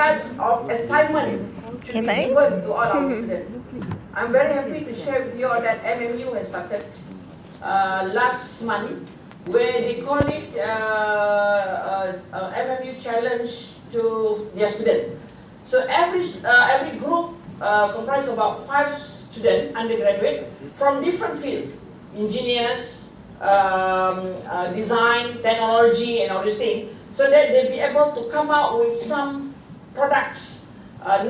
types of assignment should be given to all our students. I'm very happy to share with you all that MMU has started last month, where they call it MMU challenge to their students. So every group comprises about 5 students, undergraduate, from different fields, engineers, design, technology, and all these things, so that they'll be able to come out with some products,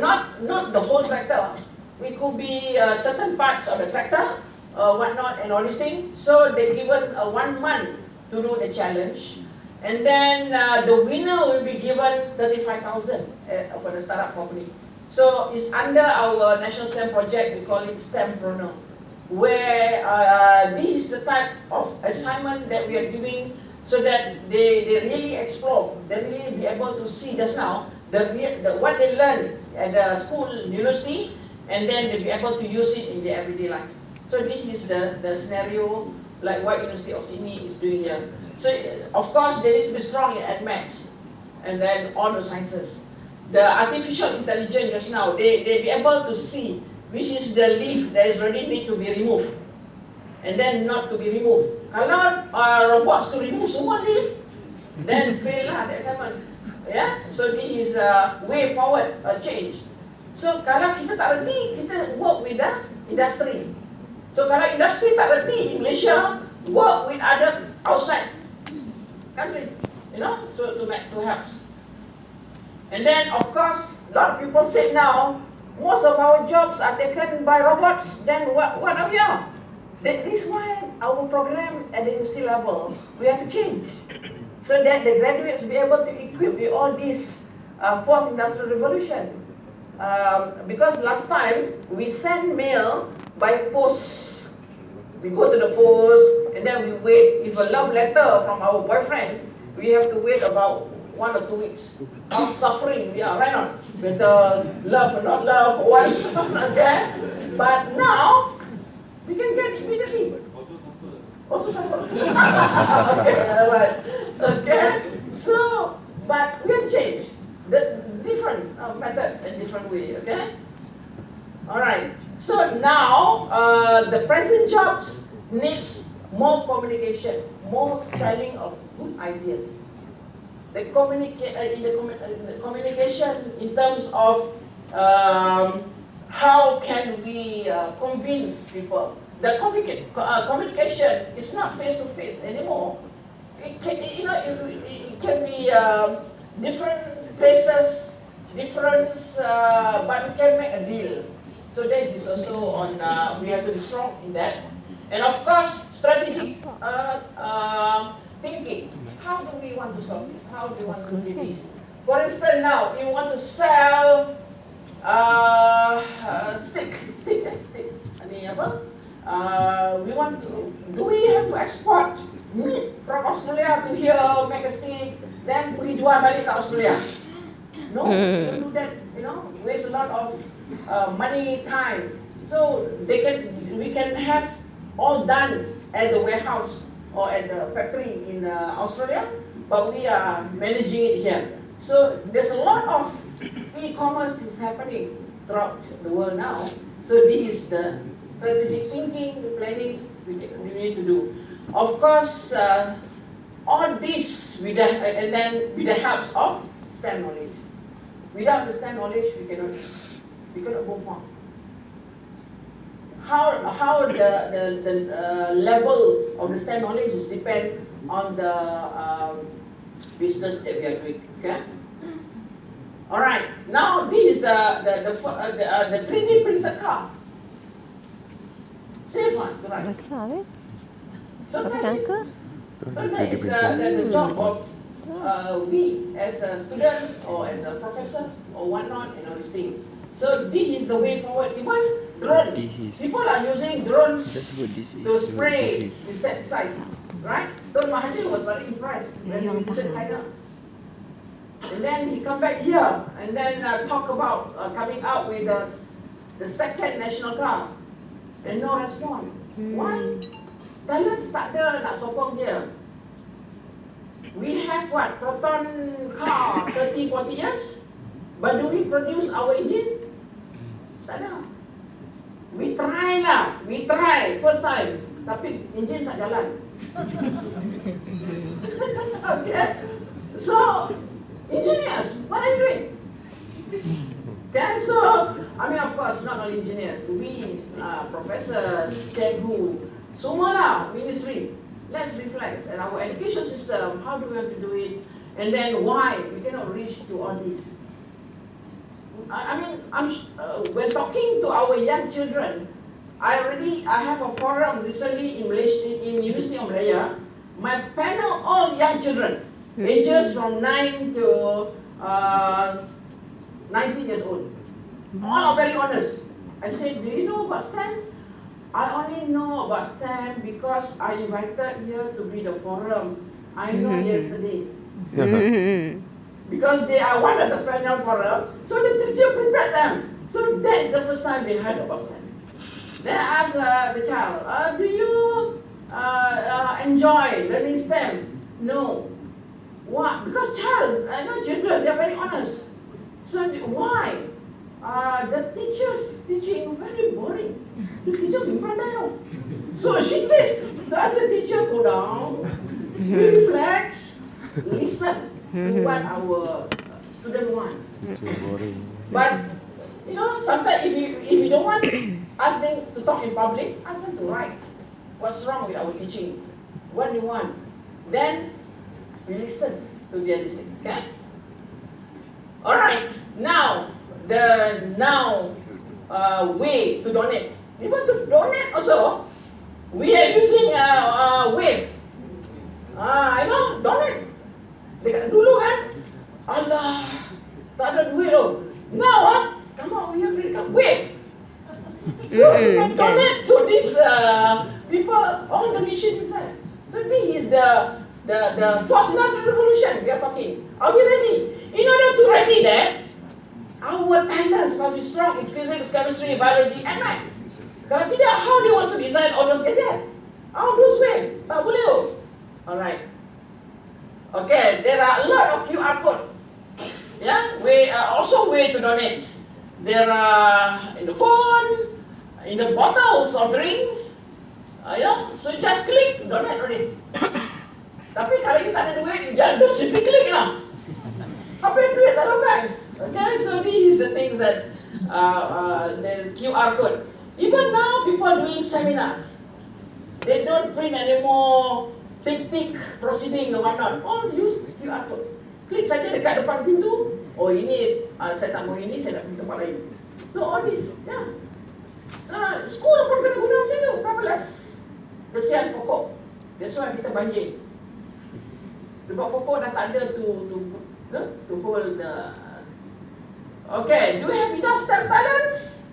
not the whole tractor. It could be certain parts of the tractor, whatnot, and all these things. So they're given 1 month to do the challenge, and then the winner will be given 35,000 for the startup company. So it's under our National STEM project. We call it STEMpreneur, where this is the type of assignment that we are giving, so that they really explore, they really be able to see just now what they learn at the school, university, and then they'll be able to use it in their everyday life. So this is the scenario like what University of Sydney is doing here. So of course they need to be strong at maths, and then all the sciences. The artificial intelligence just now, they be able to see which is the leaf that is ready need to be removed, and then not to be removed. Kalau robots to remove semua leaf, then fail lah the assignment. Yeah, so this is a way forward, a change. So kalau kita tak reti, kita work with the industry. So kalau industri tak reti in Malaysia, work with other outside country, so to help. And then of course, a lot of people say now, most of our jobs are taken by robots. Then what are we are? This is why our program at the university level, we have to change, so that the graduates will be able to equip with all this fourth industrial revolution. Because last time we send mail by post. We go to the post, and then we wait. If a love letter from our boyfriend, we have to wait about 1 or 2 weeks. How suffering we are, right on? Whether love or not love, or what? Okay? But now we can get immediately. Also suffer. Okay, right. Okay. So, but we have changed the different methods and different way. Okay. All right. So now the present jobs needs more communication, more selling of good ideas. The communication in terms of how can we convince people. The communication is not face to face anymore. It can, it can be different places, different, but we can make a deal. So that is also on. We have to be strong in that, and of course, strategic thinking. How do we want to solve this? How do we want to do this? For instance, now you want to sell stick. Ini apa? We want to. Do we have to export meat from Australia to here, make a stick, then pergi jual balik ke Australia? No, we don't do that. Waste a lot of money, time. So we can have all done at the warehouse or at the factory in Australia, but we are managing it here. So there's a lot of e-commerce is happening throughout the world now. So this is the strategic thinking, the planning we need to do. Of course, all this with the help of STEM knowledge. Without the STEM knowledge, we cannot move on. How the level of the STEM knowledge is depend on the business that we are doing. Okay. All right. Now this is the 3D printed car. Safe one, right? Besar So Apa that sangka? is the job of we as a student or as a professor or whatnot and all these things. So this is the way forward. Even drone, people are using drones to spray insecticide, right? Don Mahathir was very impressed when he visited China. And then he come back here and then talk about coming out with the second national car, and no response. Why? Talent tak ada nak sokong dia. We have what? Proton car 30-40 years. But do we produce our engine? Tak ada. We try lah, first time, tapi engine tak jalan. Okay, so engineers, what are you doing? Okay, so I mean, of course, not only engineers, we professors, cikgu, semua lah, ministry. Let's reflect at our education system. How do we want to do it? And then why we cannot reach to all this? I mean, when talking to our young children, I have a forum recently in Malaysia, in University of Malaya. My panel, all young children, ages from 9 to 19 years old. All are very honest. I said, do you know about STEM? I only know about STEM because I invited here to be the forum. I know yesterday. Because they are one of the panel forum, so the teacher prepared them. So that's the first time they heard about STEM. Then I asked the child, do you enjoy learning STEM? No. Why? Because children, they are very honest. So why? The teachers teaching very boring. The teachers in front there. So she said, so as a teacher, go down, we reflect, listen to what our student want. But you know, sometimes if you don't want ask them to talk in public, ask them to write. What's wrong with our teaching? What do you want? Then we listen to their listening. Okay? All right. Now the way to donate. You want to donate also? We are using Wave. I know, donate. Dulu kan, Allah, tak ada duit loh. Now come on, we have to Wave. So we can donate to these people, all the mission is there. So this is the fourth industrial revolution we are talking. Are we ready? In order to ready that, our talents must be strong in physics, chemistry, biology, and maths. Kalau tidak, how do you want to design all those gadgets? How those way? Tak boleh oh. Alright. Okay, there are a lot of QR code. Yeah, also way to donate. There are in the phone, in the bottles of drinks. So just click, donate already. Tapi kalau you tak ada duit, you just don't simply click lah. Apa yang duit dalam bank? Okay, so these are the things that the QR code. Even now, people are doing seminars. They don't print anymore thick proceeding or whatnot. All use QR code. Klik saja dekat depan pintu. Oh ini, saya tak mau ini, saya nak pergi tempat lain. So all this, yeah. School pun kena guna macam tu, berapa les? Kesian pokok. That's why kita banjir. Sebab pokok dah tak ada to hold the... Okay, do you have enough STEM talents?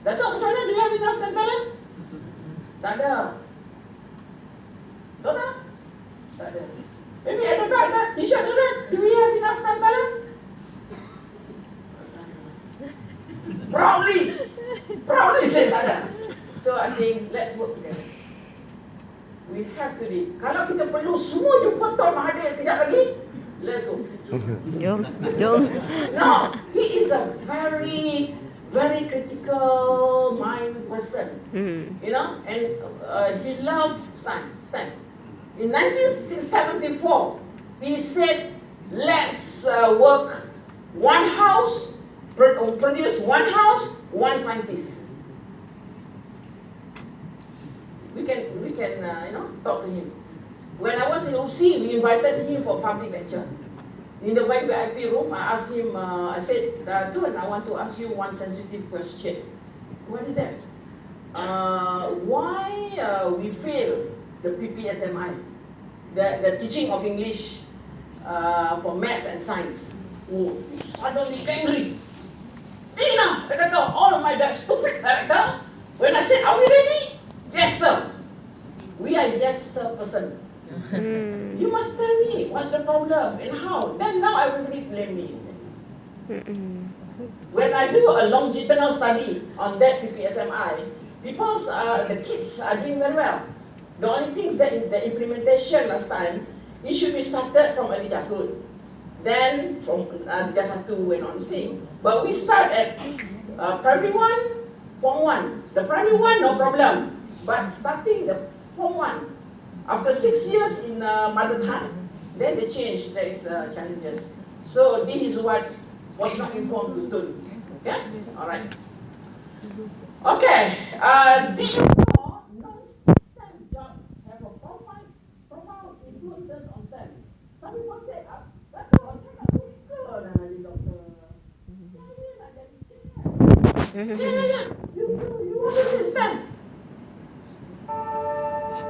Datuk, macam mana? Do you have enough STEM talent? Tak ada. Tahu tak? Tak ada. Maybe at the back, that t-shirt tu, do we have enough STEM talent? Proudly say tak ada. So I think let's work together. We have to be. Kalau kita perlu semua jumpa Tuan Mahathir sekejap lagi, let's go. Jom. No, he is a very, very critical mind person. You know, and he loved STEM. In 1974, he said, let's work one house, produce one house, one scientist. We can talk to him. When I was in OC, we invited him for public lecture. In the VIP room, I asked him, I said, Tuan, I want to ask you one sensitive question. What is that? Why we fail the PPSMI, the teaching of English for maths and science? Oh, he suddenly angry. Dia kata, all my that stupid director. When I said, are we ready? Yes, sir. We are yes, sir person. You must tell me what's the problem and how. Then now everybody blame me. When I do a longitudinal study on that PPSMI, the kids are doing very well. The only thing is that in the implementation last time, it should be started from early childhood. Then from just have to and on this thing. But we start at primary 1, form 1. The primary 1, no problem. But starting the form 1, after 6 years in mother tongue, then they change, there is challenges. So this is what was not informed to Tun. Yeah? Alright. Okay. Did you know non-STEM jobs have a profound influences on STEM? Some people say, Dato, saya tak suka nak jadi doktor. Saya nak jadi engineer. Yeah. You want to be STEM?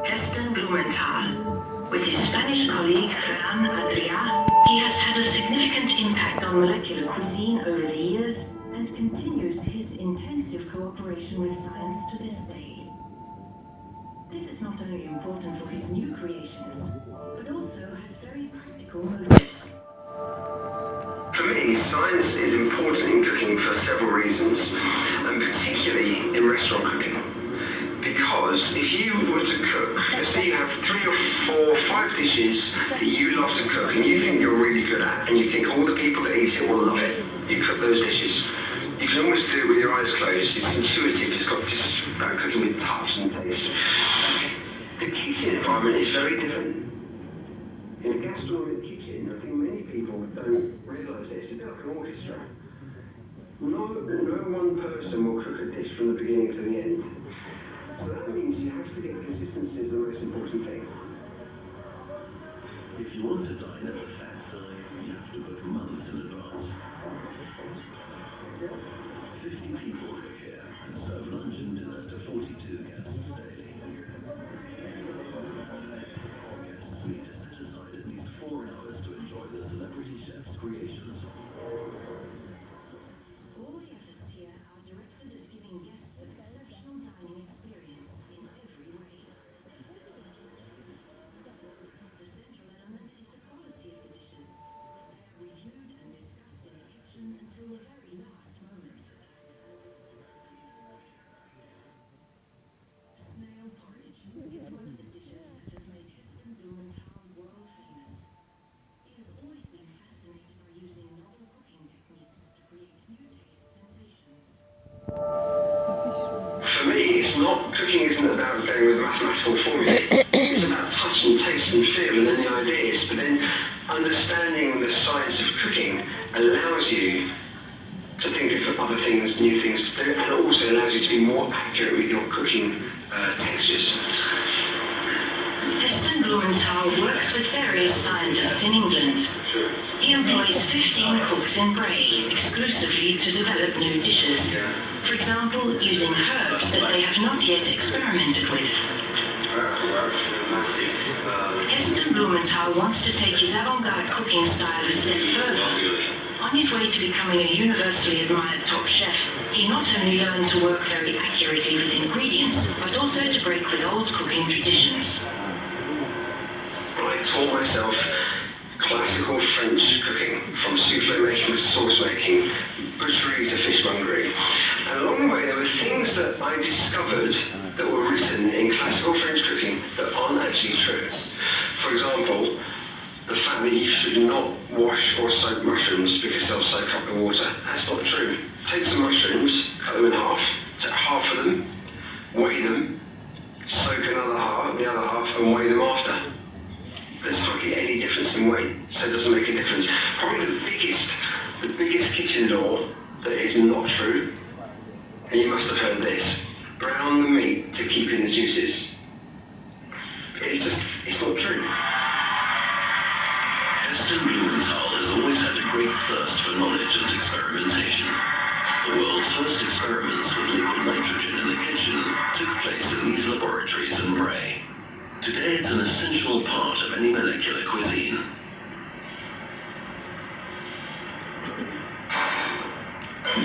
Heston Blumenthal. With his Spanish colleague, Fran Adrià, he has had a significant impact on molecular cuisine over the years and continues his intensive cooperation with science to this day. This is not only important for his new creations, but also has very practical motives. For me, science is important in cooking for several reasons, and particularly in restaurant cooking. Because if you were to cook, let's say you have 3 or 4 or 5 dishes that you love to cook and you think you're really good at, and you think all the people that eat it will love it, you cook those dishes. You can almost do it with your eyes closed. It's intuitive. It's got just about cooking with touch and taste. The kitchen environment is very different. In a gastronomic kitchen, I think many people don't realise this. It's a bit like an orchestra. No one person will cook a dish from the beginning to the end. So that means you have to get consistency is the most important thing. If you want to dine at the Fat Thai, you have to book months in advance. 50 people cook here and serve lunch and dinner to 42 guests daily. Guests need to set aside at least 4 hours to enjoy the celebrity chef's creations. All the efforts here are directed at giving guests an exceptional dining experience in every way. The central element is the quality of the dishes. They are reviewed and discussed in the kitchen until the very last moment. Snail porridge is one of the dishes that has made Heston Blumenthal world famous. He has always been fascinated by using novel cooking techniques to create new taste sensations. For me, cooking isn't about going with mathematical formula. It's about touch and taste and feel and then the ideas. But then understanding the science of cooking allows you to think of other things, new things to do, and also allows you to be more accurate with your cooking textures. Heston Blumenthal works with various scientists in England. He employs 15 cooks in Bray exclusively to develop new dishes. For example, using herbs that they have not yet experimented with. Heston Blumenthal wants to take his avant-garde cooking style a step further. On his way to becoming a universally admired top chef, he not only learned to work very accurately with ingredients, but also to break with old cooking traditions. I taught myself classical French cooking, from souffle making to sauce making, butchery to fishmongery. And along the way there were things that I discovered that were written in classical French cooking that aren't actually true. For example, the fact that you should not wash or soak mushrooms because they'll soak up the water. That's not true. Take some mushrooms, cut them in half, take half of them, weigh them, soak the other half, and weigh them after. There's hardly any difference in weight, so it doesn't make a difference. Probably the biggest kitchen law that is not true, and you must have heard this: brown the meat to keep in the juices. It's not true. Heston Blumenthal has always had a great thirst for knowledge and experimentation. The world's first experiments with liquid nitrogen in the kitchen took place in these laboratories in Bray. Today it's an essential part of any molecular cuisine.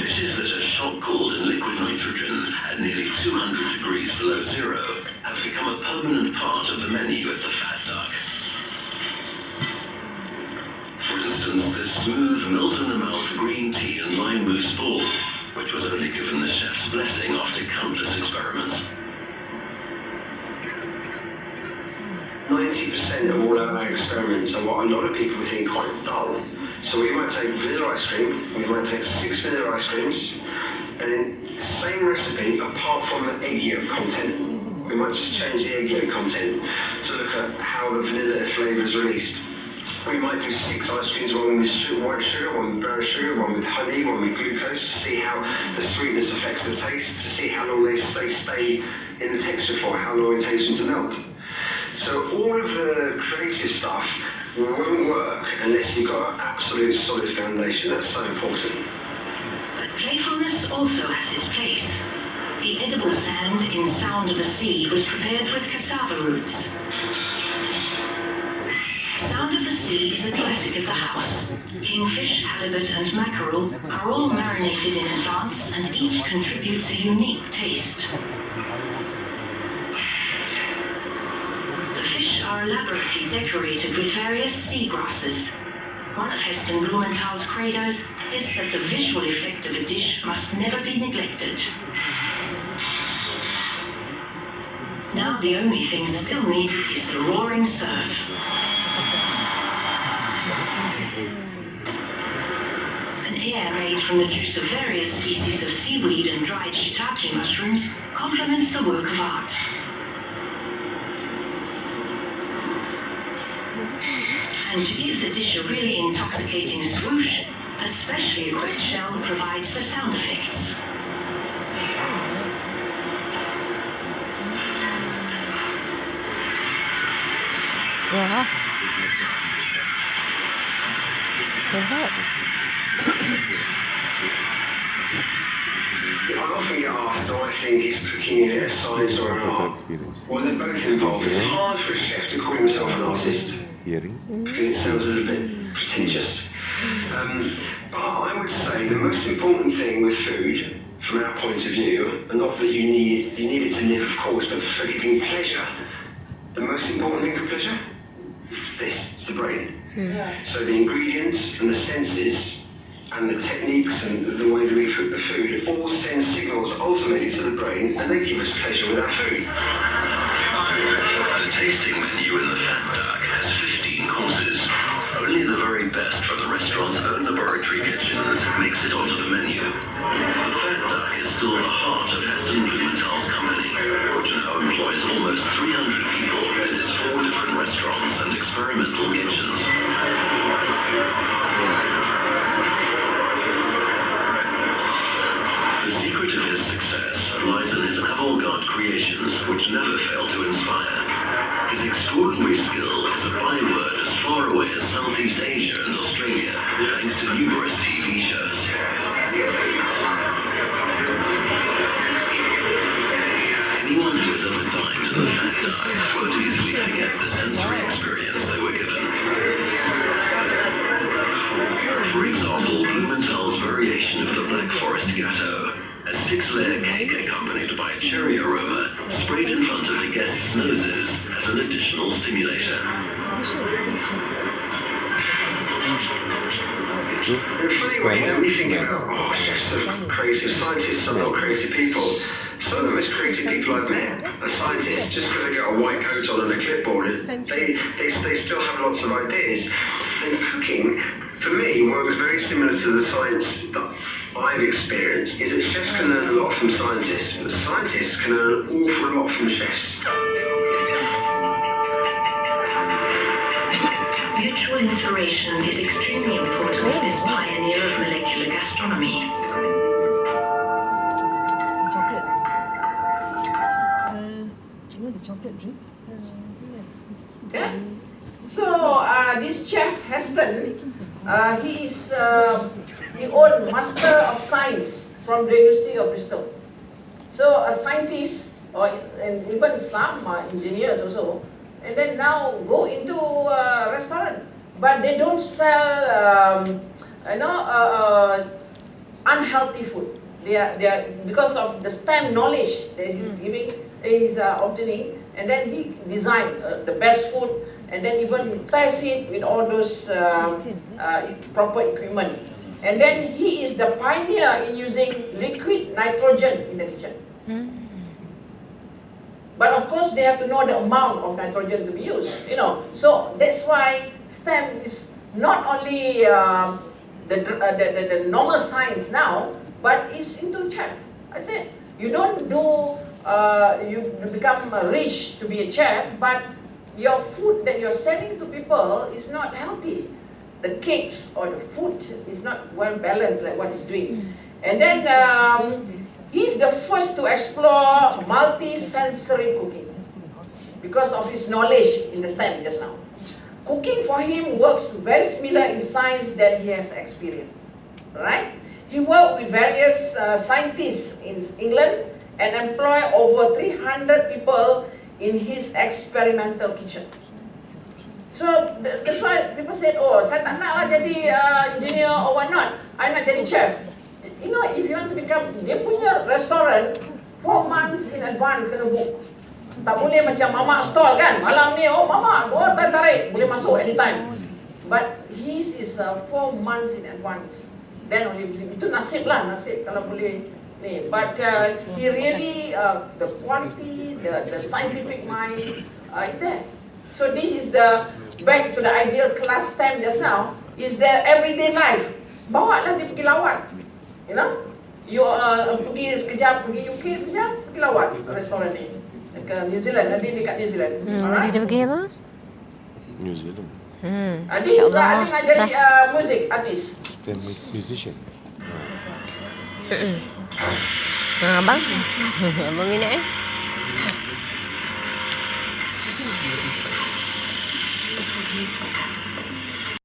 Dishes that are shock-cooled in liquid nitrogen at nearly 200 degrees below zero have become a permanent part of the menu at the Fat Duck. For instance, this smooth, melt-in-the-mouth green tea and lime mousse ball, which was only given the chef's blessing after countless experiments. 90 90% of all our experiments are what a lot of people would think quite dull. So we might take vanilla ice cream, we might take 6 vanilla ice creams, and then same recipe apart from the egg yolk content. We might just change the egg yolk content to look at how the vanilla flavour is released. We might do 6 ice creams, one with white sugar, one with brown sugar, one with honey, one with glucose, to see how the sweetness affects the taste, to see how long they stay in the texture for, how long it takes them to melt. So all of the creative stuff won't work unless you've got an absolute solid foundation. That's so important. But playfulness also has its place. The edible sand in Sound of the Sea was prepared with cassava roots. Sound of the Sea is a classic of the house. Kingfish, halibut and mackerel are all marinated in advance and each contributes a unique taste. The fish are elaborately decorated with various sea grasses. One of Heston Blumenthal's credos is that the visual effect of a dish must never be neglected. Now the only thing still needed is the roaring surf. An air made from the juice of various species of seaweed and dried shiitake mushrooms complements the work of art. And to give the dish a really intoxicating swoosh, a specially equipped shell provides the sound effects. Yeah. I often get asked, do I think is cooking is it a science or an art? Well, they're both involved. It's hard for a chef to call himself an artist because it sounds a little bit pretentious. But I would say the most important thing with food, from our point of view, and not that you need it to live, of course, but for giving pleasure, the most important thing for pleasure is this: it's the brain. Yeah. So the ingredients and the senses and the techniques and the way that we cook the food all send signals ultimately to the brain, and they give us pleasure with our food. The tasting menu in the Fat Duck has 15 courses. Only the very best from the restaurant's own laboratory kitchens makes it onto the menu. The Fat Duck is still the heart of Heston Blumenthal's company, which now employs almost 300 people in its 4 different restaurants and experimental kitchens. The secret of his success lies in his avant-garde creations, which never fail to inspire. His extraordinary skill is a byword as far away as Southeast Asia and Australia, thanks to numerous TV shows. Anyone who has ever dined in the Fat Duck won't easily forget the sensory experience they were given. For example, Blumenthal's variation of the Black Forest Gâteau, a 6-layer cake accompanied by a cherry aroma, sprayed in front of the guests' noses as an additional stimulator. It's funny when we think about, chefs are creative, scientists are not creative people. Some of the most creative people I've met are scientists. Just because they got a white coat on and a clipboard, they still have lots of ideas. And cooking, for me, works very similar to the science that I've experienced, is that chefs can learn a lot from scientists, but scientists can learn an awful lot from chefs. Mutual inspiration is extremely important for this pioneer of molecular gastronomy. Chocolate. You know the chocolate drink? Yeah. So this chef Heston, he is the old master of science from the University of Bristol. So a scientist, and even some engineers also, and then now go into a restaurant, but they don't sell, unhealthy food. They are because of the STEM knowledge that he's giving, he's obtaining, and then he designed the best food, and then even he tests it with all those proper equipment. And then he is the pioneer in using liquid nitrogen in the kitchen. But of course, they have to know the amount of nitrogen to be used, you know. So that's why STEM is not only the normal science now, but it's into chef. I said, you don't do, you become rich to be a chef, but your food that you're selling to people is not healthy. The cakes or the food is not well balanced like what he's doing. And then he's the first to explore multi-sensory cooking because of his knowledge in the STEM just now. Cooking for him works very similar in science that he has experienced, right? He worked with various scientists in England and employed over 300 people in his experimental kitchen. So that's why people said, oh, saya tak nak lah jadi engineer or what not. I nak jadi chef. You know, if you want to become, dia punya restaurant 4 months in advance kena book. Tak boleh macam mama stall kan, malam ni, oh mama, oh tarik, boleh masuk anytime. But his is 4 months in advance. Then only, itu nasib lah, nasib kalau boleh ni. But he really, the quality, the scientific mind is there. So this is the, back to the ideal class STEM just now, is their everyday life. Bawa lah dia pergi lawat. You know, you pergi sekejap, pergi UK sekejap, pergi lawat restoran ni. Ke New Zealand, nanti dekat New Zealand. Nanti dia pergi apa? New Zealand. Dia nak jadi music artist. STEM musician. Abang? Abang minat